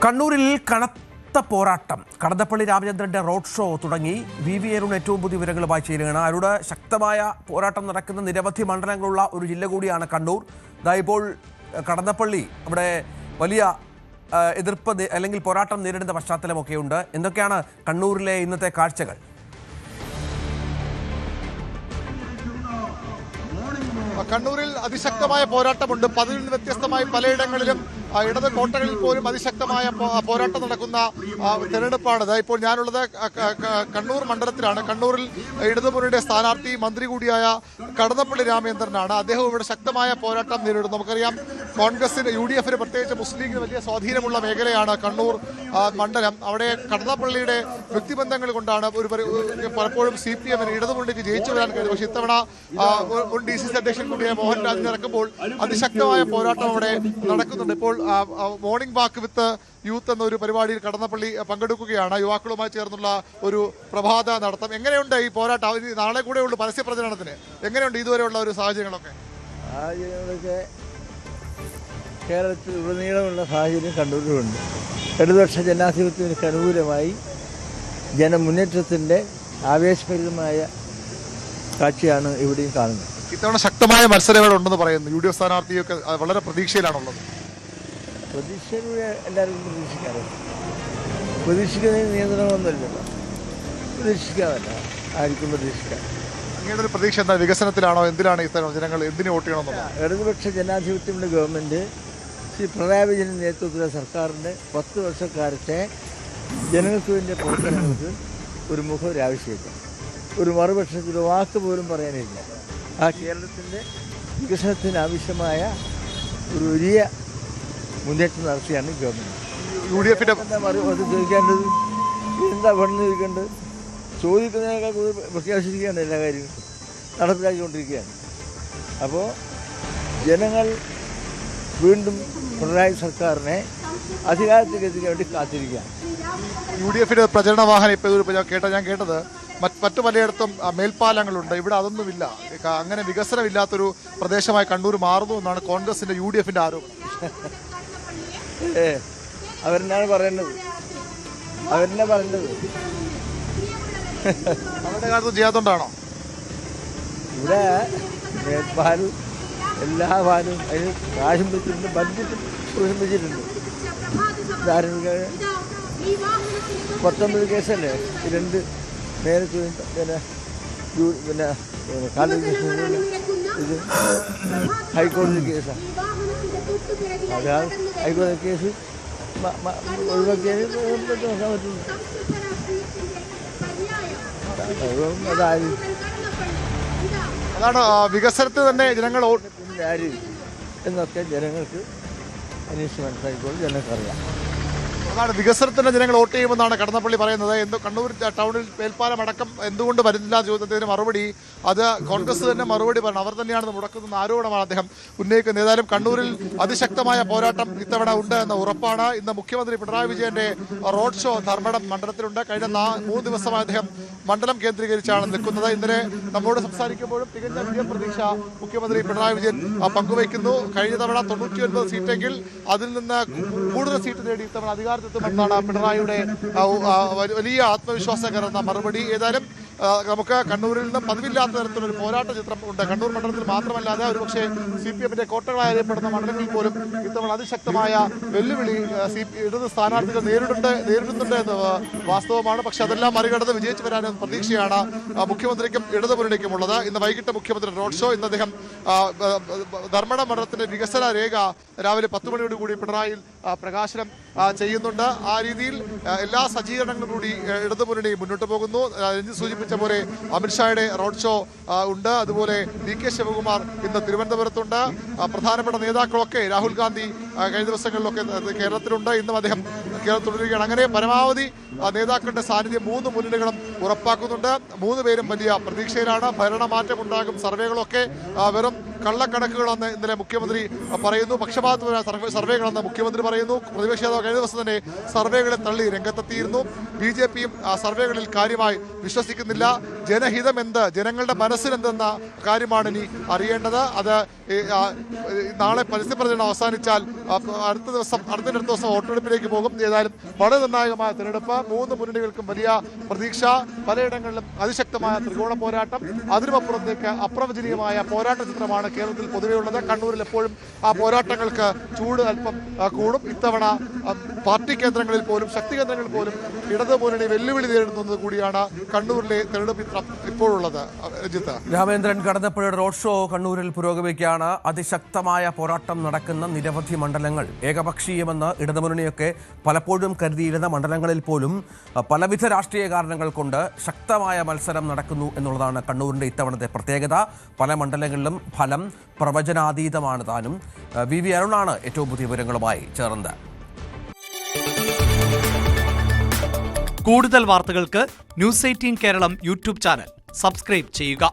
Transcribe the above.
കണ്ണൂരിൽ കനത്ത പോരാട്ടം. കടന്നപ്പള്ളി രാമചന്ദ്രന്റെ റോഡ് ഷോ തുടങ്ങി. വി അരുൺ ഏറ്റവും പുതിയ വിവരങ്ങളുമായി ചേരുകയാണ്. അരുടെ ശക്തമായ പോരാട്ടം നടക്കുന്ന നിരവധി മണ്ഡലങ്ങളുള്ള ഒരു ജില്ല കൂടിയാണ് കണ്ണൂർ. ഇപ്പോൾ കടന്നപ്പള്ളി അവിടെ വലിയ എതിർപ്പ് അല്ലെങ്കിൽ പോരാട്ടം നേരിടുന്ന പശ്ചാത്തലമൊക്കെയുണ്ട്. എന്തൊക്കെയാണ് കണ്ണൂരിലെ ഇന്നത്തെ കാഴ്ചകൾ? കണ്ണൂരിൽ അതിശക്തമായ പോരാട്ടമുണ്ട്. പതിവിൽ നിന്ന് വ്യത്യസ്തമായി പലയിടങ്ങളിലും ഇടത് കോട്ടകളിൽ പോലും അതിശക്തമായ പോരാട്ടം നടക്കുന്ന തെരഞ്ഞെടുപ്പാണ്. ഇപ്പോൾ ഞാനുള്ളത് കണ്ണൂർ മണ്ഡലത്തിലാണ്. കണ്ണൂരിൽ ഇടതുമുന്നണിയുടെ സ്ഥാനാർത്ഥി മന്ത്രി കൂടിയായ കടന്നപ്പള്ളി രാമചന്ദ്രനാണ്. അദ്ദേഹം ഇവിടെ ശക്തമായ പോരാട്ടം നേരിടുന്നു. നമുക്കറിയാം, കോൺഗ്രസിന് UDFന് പ്രത്യേകിച്ച് മുസ്ലിം ലീഗിന് വലിയ സ്വാധീനമുള്ള മേഖലയാണ് കണ്ണൂർ മണ്ഡലം. അവിടെ കടന്നപ്പള്ളിയുടെ വ്യക്തിബന്ധങ്ങൾ കൊണ്ടാണ് പലപ്പോഴും CPMന് ഇടതുമുന്നണിക്ക് ജയിച്ചു വരാൻ കഴിയും. പക്ഷേ ഇത്തവണ DCC അധ്യക്ഷൻ കൂടിയായ മോഹൻരാജിനെ ഇറക്കുമ്പോൾ അതിശക്തമായ പോരാട്ടം അവിടെ നടക്കുന്നുണ്ട്. ഇപ്പോൾ മോർണിംഗ് വാക്ക് വിത്ത് യൂത്ത് എന്നൊരു പരിപാടിയിൽ കടന്നപ്പള്ളി പങ്കെടുക്കുകയാണ്. യുവാക്കളുമായി ചേർന്നുള്ള ഒരു പ്രഭാത നടത്തം. എങ്ങനെയുണ്ട് ഈ പോരാട്ടം? നാളെ കൂടെ ഉള്ളൂ പരസ്യ പ്രചരണത്തിന്. എങ്ങനെയുണ്ട് ഇതുവരെയുള്ള ഒരു സാഹചര്യങ്ങളൊക്കെ? കേരളത്തിൽ ഉടനീളമുള്ള സാഹചര്യം കണ്ണൂരിലുണ്ട്. ഇടതുപക്ഷ ജനാധിപത്യത്തിന് അനുകൂലമായി ജനമുന്നേറ്റത്തിൻ്റെ ആവേശഭരിതമായ കാഴ്ചയാണ് ഇവിടെയും കാണുന്നത്. ഇത്തവണ ശക്തമായ മത്സരം ഉണ്ടെന്ന് പറയുന്നു. UDF സ്ഥാനാർത്ഥിയൊക്കെ വളരെ പ്രതീക്ഷയിലാണുള്ളത്. പ്രതീക്ഷയിലൂടെ എല്ലാവർക്കും പ്രതീക്ഷിക്കാറുണ്ട്. പ്രതീക്ഷിക്കുന്നതിന് നിയന്ത്രണമൊന്നുമില്ലല്ലോ. പ്രതീക്ഷിക്കാമല്ല, ആർക്കും പ്രതീക്ഷിക്കാം. അങ്ങയുടെ ഒരു പ്രതീക്ഷ എന്താ? വികസനത്തിലാണോ? എന്തിനാണ് ഇത്തരം ജനങ്ങൾ എന്തിനു വോട്ട് ചെയ്യണമെന്നുള്ളത്? ഇടതുപക്ഷ ജനാധിപത്യമുള്ള ഗവൺമെൻറ് ശ്രീ പിണറായി വിജയൻ്റെ നേതൃത്വത്തിലെ സർക്കാരിൻ്റെ 10 വർഷക്കാലത്തെ ജനങ്ങൾക്ക് വേണ്ടിയ പ്രവർത്തനങ്ങൾക്ക് ഒരു മുഖം ഒരു ആവശ്യമില്ല. ഒരു മറുപക്ഷത്തിൽ വാക്ക് പോലും പറയാനില്ല. ആ കേരളത്തിൻ്റെ വികസനത്തിന് ആവശ്യമായ ഒരു വലിയ മുന്നേറ്റം നടത്തിയാണ് ഗവൺമെൻറ്. UDFന്റെ അത് ചോദിക്കേണ്ടത് എന്താ പെണ്ണ് ചോദിക്കേണ്ടത്? ചോദിക്കുന്നതിനേക്കാൾ കൂടുതൽ പ്രഖ്യാപിച്ചിരിക്കുകയാണ്. എല്ലാ കാര്യവും നടപ്പിലാക്കിക്കൊണ്ടിരിക്കുകയാണ്. അപ്പോൾ ജനങ്ങൾ വീണ്ടും പിണറായി സർക്കാരിനെ അധികാരത്തിലേക്ക് എത്തിക്കാൻ വേണ്ടി കാത്തിരിക്കുകയാണ്. UDFന്റെ പ്രചരണ വാഹനം ഇപ്പോൾ ഞാൻ കേട്ടത് മറ്റു പലയിടത്തും മേൽപ്പാലങ്ങളുണ്ട്, ഇവിടെ അതൊന്നുമില്ല. അങ്ങനെ വികസനമില്ലാത്തൊരു പ്രദേശമായി കണ്ണൂർ മാറുന്നു എന്നാണ് കോൺഗ്രസിന്റെ UDFന്റെ ആരോപണം. അവരെന്നാണ് പറയേണ്ടത്. അവരെന്നെ പറയേണ്ടത് അവരുടെ കാലത്ത് ചെയ്യാത്തോണ്ടാണോ? ഇവിടെ മേൽപ്പാലും എല്ലാ പാലും അതിന് കാശും വെച്ചിട്ടുണ്ട്, ബഡ്ജറ്റും വെച്ചിട്ടുണ്ട്. 19 കേസല്ലേ ഈ രണ്ട് മേലെ പിന്നെ ഇത് ഹൈക്കോടതി കേസാണ്. അതാണ് ഹൈക്കോടതി കേസ് ഒഴിവാക്കിയത് നോക്കാൻ പറ്റുന്നു. അതാണ് വികസനത്തിൽ തന്നെ ജനങ്ങൾ ആര് എന്നൊക്കെ ജനങ്ങൾക്ക് അന്വേഷിച്ച് മനസ്സിലാക്കിക്കോളും. ജനങ്ങൾക്കറിയാം. അതാണ് വികസനത്തിന് ജനങ്ങൾ വോട്ട് ചെയ്യുമെന്നാണ് കടന്നപ്പള്ളി പറയുന്നത്. കണ്ണൂർ ടൗണിൽ മേൽപ്പാലം അടക്കം എന്തുകൊണ്ട് വരുന്നില്ല ചോദ്യത്തിന് മറുപടി അത് കോൺഗ്രസ് തന്നെ മറുപടി പറയണം. അവർ തന്നെയാണ് മുടക്കുന്ന ആരോപണമാണ് അദ്ദേഹം ഉന്നയിക്കുന്നത്. ഏതായാലും കണ്ണൂരിൽ അതിശക്തമായ പോരാട്ടം ഇത്തവണ ഉണ്ട് എന്ന ഉറപ്പാണ്. ഇന്ന് മുഖ്യമന്ത്രി പിണറായി വിജയന്റെ റോഡ് ഷോ ധർമ്മടം മണ്ഡലത്തിലുണ്ട്. കഴിഞ്ഞ 3 ദിവസമായി അദ്ദേഹം മണ്ഡലം കേന്ദ്രീകരിച്ചാണ് നിൽക്കുന്നത്. ഇന്നലെ നമ്മോട് സംസാരിക്കുമ്പോഴും തികഞ്ഞ വിജയപ്രതീക്ഷ മുഖ്യമന്ത്രി പിണറായി വിജയൻ പങ്കുവയ്ക്കുന്നു. കഴിഞ്ഞ തവണ 99 സീറ്റെങ്കിൽ അതിൽ നിന്ന് കൂടുതൽ സീറ്റ് നേടി ഇത്തവണ അധികാരത്തെത്തുമെന്നാണ് പിണറായിയുടെ വലിയ ആത്മവിശ്വാസകരെന്ന മറുപടി. ഏതായാലും നമുക്ക് കണ്ണൂരിൽ നിന്ന് പതിവില്ലാത്ത തരത്തിലൊരു പോരാട്ട ചിത്രം ഉണ്ട്. കണ്ണൂർ മണ്ഡലത്തിൽ മാത്രമല്ലാതെ ഒരുപക്ഷെ CPMന്റെ കോട്ടകളായി അറിയപ്പെടുന്ന മണ്ഡലങ്ങളിൽ പോലും ഇത്തവണ അതിശക്തമായ വെല്ലുവിളി ഇടത് സ്ഥാനാർത്ഥികൾ നേരിടുന്നുണ്ട് എന്ന് വാസ്തവമാണ്. പക്ഷെ അതെല്ലാം മറികടന്ന് വിജയിച്ചു വരാനും പ്രതീക്ഷയാണ് മുഖ്യമന്ത്രിക്കും ഇടതുമുന്നണിക്കും ഉള്ളത്. ഇന്ന് വൈകിട്ട് മുഖ്യമന്ത്രി റോഡ് ഷോ. ഇന്ന് അദ്ദേഹം ധർമ്മടം മണ്ഡലത്തിന്റെ വികസന രേഖ രാവിലെ 10 മണിയോടുകൂടി പിണറായിൽ പ്രകാശനം ചെയ്യുന്നുണ്ട്. ആ രീതിയിൽ എല്ലാ സജ്ജീകരണങ്ങളും കൂടി ഇടതുമുന്നണി മുന്നോട്ട് പോകുന്നു. രഞ്ജിത്ത് സൂചിപ്പിച്ച പോലെ അമിത്ഷായുടെ റോഡ് ഷോ ഉണ്ട്. അതുപോലെ DK ശിവകുമാർ ഇന്ന് തിരുവനന്തപുരത്തുണ്ട്. പ്രധാനപ്പെട്ട നേതാക്കളൊക്കെ രാഹുൽ ഗാന്ധി കഴിഞ്ഞ ദിവസങ്ങളിലൊക്കെ കേരളത്തിലുണ്ട്. ഇന്നും അദ്ദേഹം കേരളത്തിൽ തുടരുകയാണ്. അങ്ങനെ പരമാവധി നേതാക്കളുടെ സാന്നിധ്യം 3 മുന്നണികളും ഉറപ്പാക്കുന്നുണ്ട്. 3 പേരും വലിയ പ്രതീക്ഷയിലാണ്. ഭരണമാറ്റം ഉണ്ടാകും. സർവേകളൊക്കെ വെറും കള്ളക്കണക്കുകളെന്ന് ഇന്നലെ മുഖ്യമന്ത്രി പറയുന്നു. പക്ഷപാതപരമായ സർവേകളെന്ന് മുഖ്യമന്ത്രി പറയുന്നു. പ്രതിപക്ഷ നേതാവ് കഴിഞ്ഞ ദിവസം തന്നെ സർവേകളെ തള്ളി രംഗത്തെത്തിയിരുന്നു. BJPയും സർവേകളിൽ കാര്യമായി വിശ്വസിക്കുന്നില്ല. ജനഹിതം എന്ത്, ജനങ്ങളുടെ മനസ്സിലെന്തെന്ന കാര്യമാണ് ഇനി അറിയേണ്ടത്. അത് നാളെ പരസ്യപ്രചരണം അവസാനിച്ചാൽ അടുത്ത ദിവസം വോട്ടെടുപ്പിലേക്ക് പോകും. ഏതായാലും വളരെ നിർണായകമായ തെരഞ്ഞെടുപ്പ്. 3 മുന്നണികൾക്കും വലിയ പ്രതീക്ഷ. പലയിടങ്ങളിലും അതിശക്തമായ ത്രികോണ പോരാട്ടം. അതിനുമപ്പുറത്തേക്ക് അപ്രവചനീയമായ പോരാട്ട ചിത്രമാണ് കേരളത്തിൽ പൊതുവെയുള്ളത്. കണ്ണൂരിൽ എപ്പോഴും ആ പോരാട്ടങ്ങൾക്ക് ചൂട് അല്പം കൂടും. ഇത്തവണ പാർട്ടി കേന്ദ്രങ്ങളിൽ പോലും ശക്തി കേന്ദ്രങ്ങളിൽ പോലും ഇടതു മുന്നണി വെല്ലുവിളി നേരിടുന്നത് കൂടിയാണ് കണ്ണൂരിലെ തെരഞ്ഞെടുപ്പ് ചിത്രം ഇപ്പോഴുള്ളത്. രഞ്ജിത്ത്, രാമേന്ദ്രൻ കടന്നപ്പള്ളിയുടെ റോഡ് ഷോ കണ്ണൂരിൽ പുരോഗമിക്കുകയാണ്. അതിശക്തമായ പോരാട്ടം നടക്കുന്ന നിരവധി മണ്ഡലങ്ങൾ. ഏകപക്ഷീയമെന്ന് ഇടതുമുന്നണിയൊക്കെ പലപ്പോഴും കരുതിയിരുന്ന മണ്ഡലങ്ങളിൽ പോലും പലവിധ രാഷ്ട്രീയ കാരണങ്ങൾ കൊണ്ട് ശക്തമായ മത്സരം നടക്കുന്നു എന്നുള്ളതാണ് കണ്ണൂരിൻ്റെ ഇത്തവണത്തെ പ്രത്യേകത. പല മണ്ഡലങ്ങളിലും ഫലം പ്രവചനാതീതമാണ് താനും. വി അരുണാണ് ഏറ്റവും പുതിയ വിവരങ്ങളുമായി ചേർന്നത്. കൂടുതൽ വാർത്തകൾക്ക് news 18 Keralam YouTube channel subscribe ചെയ്യുക.